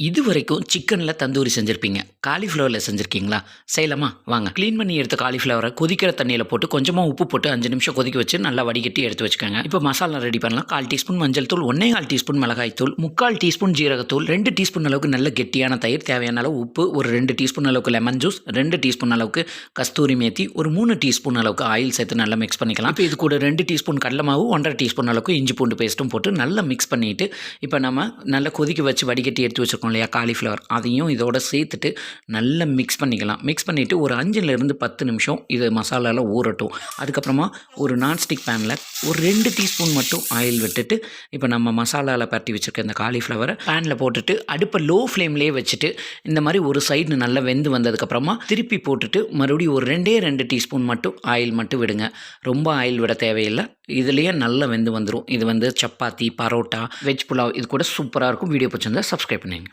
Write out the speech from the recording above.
இதுவரைக்கும் சிக்கனில் தந்தூரி செஞ்சுருப்பீங்க, காலிஃப்ளவரில் செஞ்சுருக்கீங்களா? செய்யலாமா? வாங்க. க்ளீன் பண்ணி எடுத்த காலிஃப்ளவரை கொதிக்கிற தண்ணியில் போட்டு கொஞ்சமாக உப்பு போட்டு 5 நிமிஷம் கொதிக்க வச்சு நல்லா வடிகட்டி எடுத்து வச்சுக்கோங்க. இப்போ மசாலா ரெடி பண்ணலாம். 1/4 டீஸ்பூன் மஞ்சள் தூள், 1 1/4 டீஸ்பூன் மிளகாய் தூள், 3/4 டீஸ்பூன் ஜீரகத்தூள், 2 டீஸ்பூன் அளவுக்கு நல்ல கெட்டியான தயிர், தேவையான அளவு உப்பு, ஒரு 2 டீஸ்பூன் அளவுக்கு லெமன் ஜூஸ், 2 டீஸ்பூன் அளவுக்கு கஸ்தூரி மேத்தி, ஒரு 3 டீஸ்பூன் அளவுக்கு ஆயில் சேர்த்து நல்லா மிக்ஸ் பண்ணிக்கலாம். இப்போ இது கூட 2 டீஸ்பூன் கடலை மாவு, 1/2 டீஸ்பூன் அளவுக்கு இஞ்சி பூண்டு பேஸ்ட்டும் போட்டு நல்லா மிக்ஸ் பண்ணிவிட்டு இப்போ நம்ம நல்லா கொதிக்க வச்சு வடிகட்டி எடுத்து வச்சுருக்கோம் இல்லையா காலிஃப்ளவர், அதையும் இதோட சேர்த்துட்டு நல்லா மிக்ஸ் பண்ணிக்கலாம். மிக்ஸ் பண்ணிவிட்டு ஒரு 5லேருந்து 10 நிமிஷம் இது மசாலாவில் ஊறட்டும். அதுக்கப்புறமா ஒரு நான்ஸ்டிக் பேனில் ஒரு 2 டீஸ்பூன் மட்டும் ஆயில் விட்டுட்டு இப்போ நம்ம மசாலாவில் பரட்டி வச்சுருக்க இந்த காலிஃப்ளவரை பேனில் போட்டுட்டு அடுப்பை லோ ஃப்ளேம்லேயே வச்சுட்டு இந்த மாதிரி ஒரு சைடு நல்லா வெந்து வந்ததுக்கப்புறமா திருப்பி போட்டுட்டு மறுபடியும் ஒரு 2 டீஸ்பூன் மட்டும் ஆயில் மட்டும் விடுங்க. ரொம்ப ஆயில் விட தேவையில்லை. இதுலேயே நல்லா வெந்து வந்துடும். இது சப்பாத்தி, பரோட்டா, வெஜ் புலாவ் இது கூட சூப்பராக இருக்கும். வீடியோ பிடிச்சிருந்தா சப்ஸ்கிரைப் பண்ணுங்க.